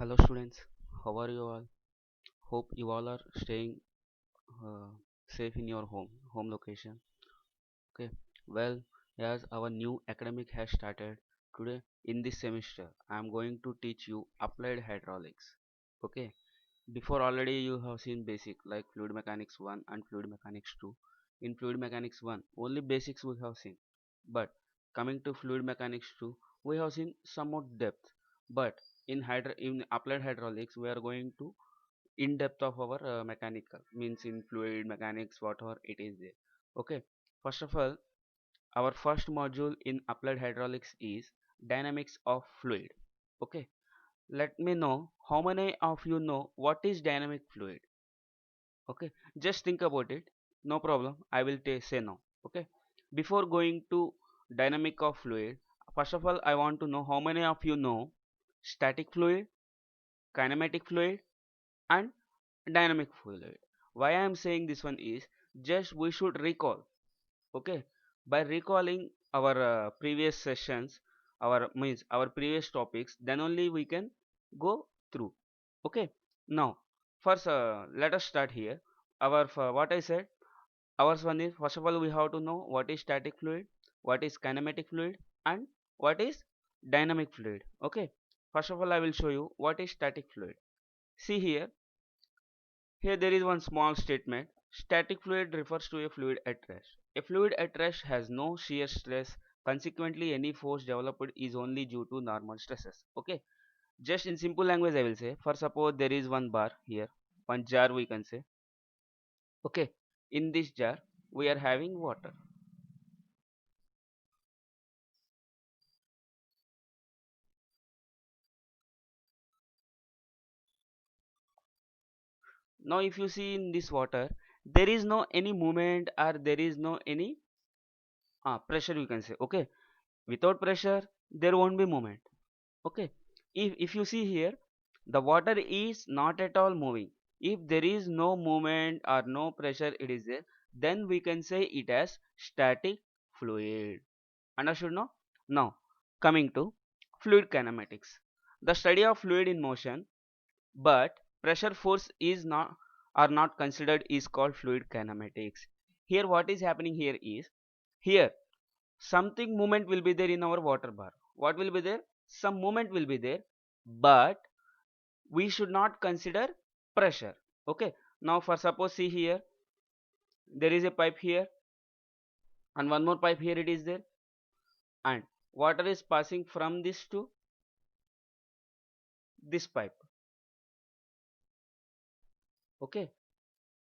Hello students, how are you all? Hope you all are staying uh, safe in your home location. Okay, well, as our new academic has started today in this semester, I am going to teach you applied hydraulics. Okay, before already you have seen basic like fluid mechanics 1 and fluid mechanics 2. In fluid mechanics 1, only basics we have seen, but coming to fluid mechanics 2, we have seen some more depth. But in applied hydraulics, we are going to in depth of our mechanical means in fluid mechanics whatever it is there. Okay, first of all, our first module in applied hydraulics is dynamics of fluid. Okay, let me know how many of you know what is dynamic fluid. Okay, just think about it, no problem, I will say no. Okay, before going to dynamic of fluid, first of all I want to know how many of you know static fluid, kinematic fluid and dynamic fluid. Why I am saying this one is just we should recall. Okay, by recalling our previous sessions, our means our previous topics, then only we can go through. Okay, now first let us start here. What I said, ours one is first of all we have to know what is static fluid, what is kinematic fluid and what is dynamic fluid. Okay, first of all I will show you what is static fluid. See here, here there is one small statement. Static fluid refers to a fluid at rest. A fluid at rest has no shear stress. Consequently, any force developed is only due to normal stresses. Okay. Just in simple language, I will say. For suppose there is one bar here, one jar we can say. Okay. In this jar, we are having water. Now, if you see in this water, there is no any movement or there is no any pressure. You can say. Okay. Without pressure, there won't be movement. Okay, if you see here, the water is not at all moving. If there is no movement or no pressure it is there, then we can say it as static fluid. Understood now? Now coming to fluid kinematics, the study of fluid in motion but pressure force is not are not considered is called fluid kinematics. Here what is happening here is, here something movement will be there in our water bar. What will be there? Some movement will be there, but we should not consider pressure. Okay, now for suppose see here, there is a pipe here and one more pipe here it is there, and water is passing from this to this pipe. Okay,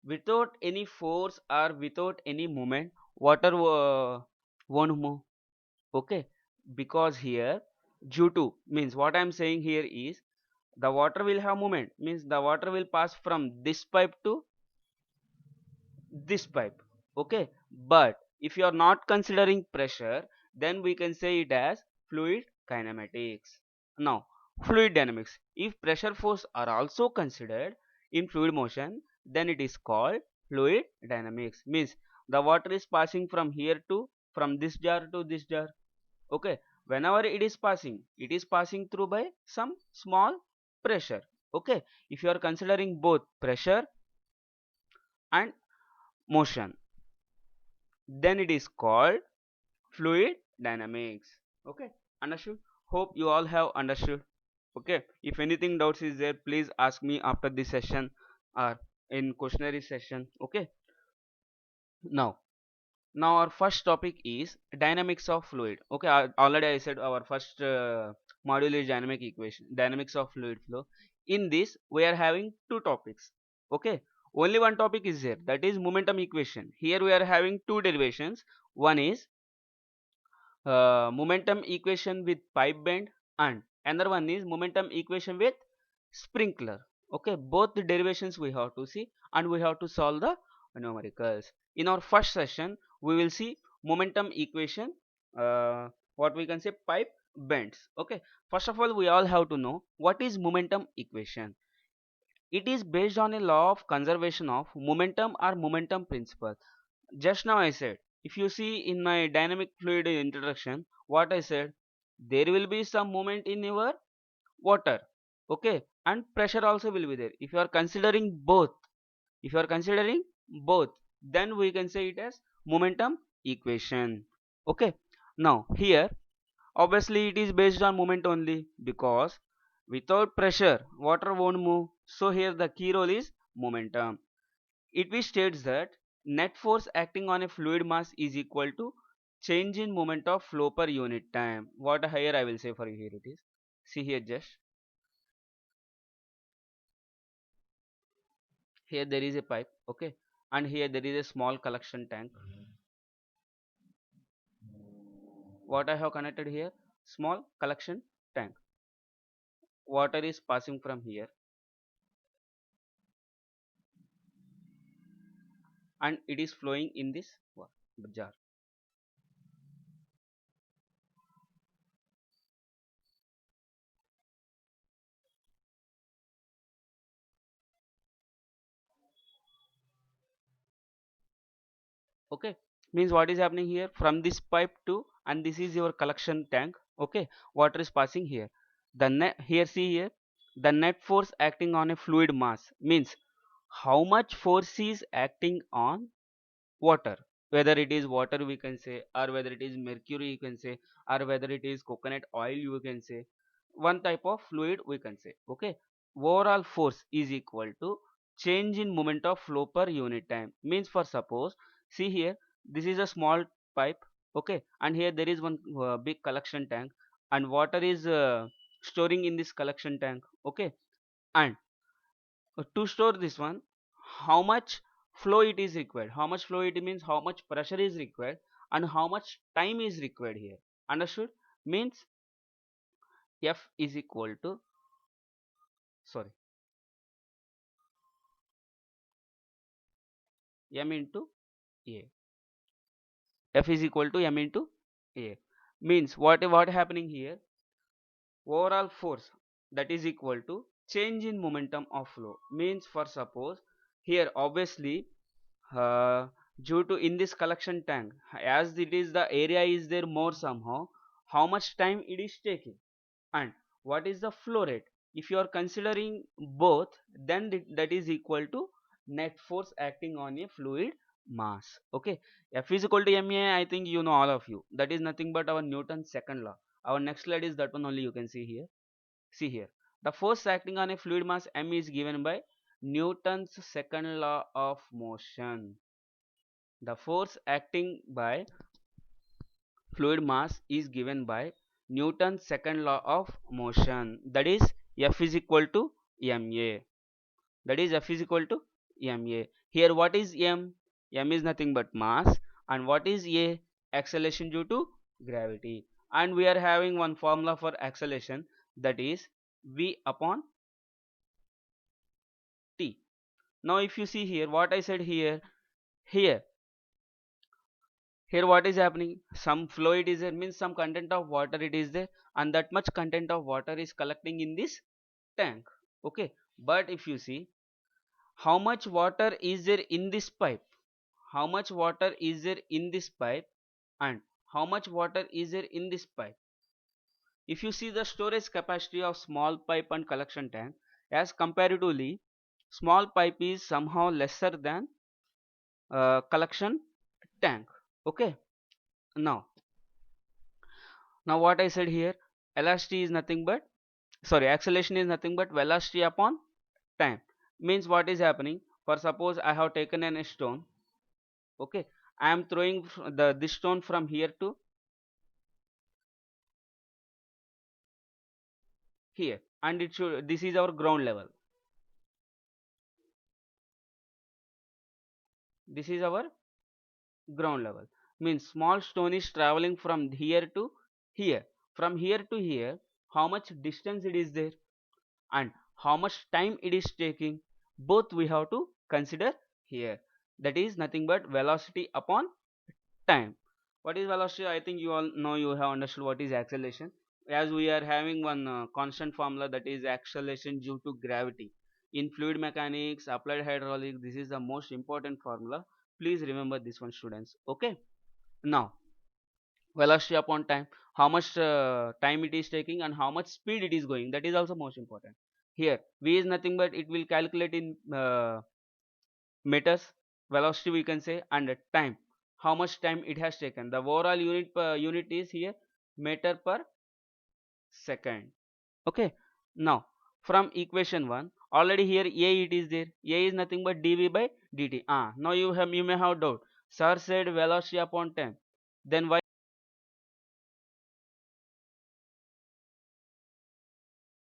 without any force or without any movement, water won't move. Okay, because here due to means what I am saying here is, the water will have movement means the water will pass from this pipe to this pipe. Okay, but if you are not considering pressure, then we can say it as fluid kinematics. Now fluid dynamics, if pressure force are also considered in fluid motion, then it is called fluid dynamics. Means the water is passing from here to, from this jar to this jar. Okay, whenever it is passing through by some small pressure. Okay, if you are considering both pressure and motion, then it is called fluid dynamics. Okay, understood? Hope you all have understood. Okay, if anything doubts is there, please ask me after this session or in questionnaire session. Okay, now our first topic is dynamics of fluid. Okay, already I said our first module is dynamic equation, dynamics of fluid flow. In this we are having two topics. Okay, only one topic is there, that is momentum equation. Here we are having two derivations. One is momentum equation with pipe bend and another one is momentum equation with sprinkler. Okay, both the derivations we have to see and we have to solve the numericals. In our first session we will see momentum equation, what we can say pipe bends. Okay, first of all we all have to know what is momentum equation. It is based on a law of conservation of momentum or momentum principle. Just now I said, if you see in my dynamic fluid introduction, what I said, there will be some movement in your water. Okay, and pressure also will be there. If you are considering both, if you are considering both, then we can say it as momentum equation. Okay, now here obviously it is based on moment only, because without pressure water won't move. So here the key role is momentum. It which states that net force acting on a fluid mass is equal to change in moment of flow per unit time. What here I will say for you, here it is. See here, just here there is a pipe, okay, and here there is a small collection tank. What I have connected here, small collection tank. Water is passing from here and it is flowing in this jar. Okay, means what is happening here, from this pipe to, and this is your collection tank. Okay, water is passing here. The net here, see here, the net force acting on a fluid mass means how much force is acting on water, whether it is water we can say, or whether it is mercury you can say, or whether it is coconut oil you can say, one type of fluid we can say. Okay, overall force is equal to change in moment of flow per unit time. Means for suppose, see here, this is a small pipe, okay, and here there is one big collection tank, and water is storing in this collection tank. Okay, and to store this one, how much flow it is required, how much flow it means how much pressure is required, and how much time is required here. Understood? Means F is equal to, sorry, M into A. F is equal to M into A. Means what happening here, overall force, that is equal to change in momentum of flow. Means for suppose, here obviously due to in this collection tank, as it is the area is there more somehow, how much time it is taking, and what is the flow rate. If you are considering both, then that is equal to net force acting on a fluid mass. Okay, F is equal to ma, I think you know, all of you, that is nothing but our Newton's second law. Our next slide is that one only, you can see here. See here, the force acting on a fluid mass m is given by Newton's second law of motion. The force acting by fluid mass is given by Newton's second law of motion, that is F is equal to ma. That is F is equal to ma. Here what is m? M is nothing but mass, and what is a? Acceleration due to gravity. And we are having one formula for acceleration, that is v upon t. Now if you see here what I said here, here here what is happening, some fluid is there, means some content of water it is there, and that much content of water is collecting in this tank. Okay, but if you see how much water is there in this pipe, how much water is there in this pipe, and how much water is there in this pipe. If you see the storage capacity of small pipe and collection tank, as comparatively small pipe is somehow lesser than collection tank. Okay, now what I said here, velocity is nothing but, sorry, acceleration is nothing but velocity upon time. Means what is happening, for suppose I have taken a stone, okay, I am throwing this stone from here to here, and it should, this is our ground level, this is our ground level. Means small stone is traveling from here to here, from here to here, how much distance it is there, and how much time it is taking, both we have to consider here. That is nothing but velocity upon time. What is velocity? I think you all know, you have understood what is acceleration, as we are having one constant formula, that is acceleration due to gravity. In fluid mechanics, applied hydraulics, this is the most important formula. Please remember this one, students. Okay, now velocity upon time, how much time it is taking and how much speed it is going, that is also most important. Here v is nothing but it will calculate in meters, velocity we can say, and time, how much time it has taken. The overall unit per unit is here meter per second. Okay, now from equation 1 already here a it is there, a is nothing but dv by dt. Now you may have doubt, sir said velocity upon time, then why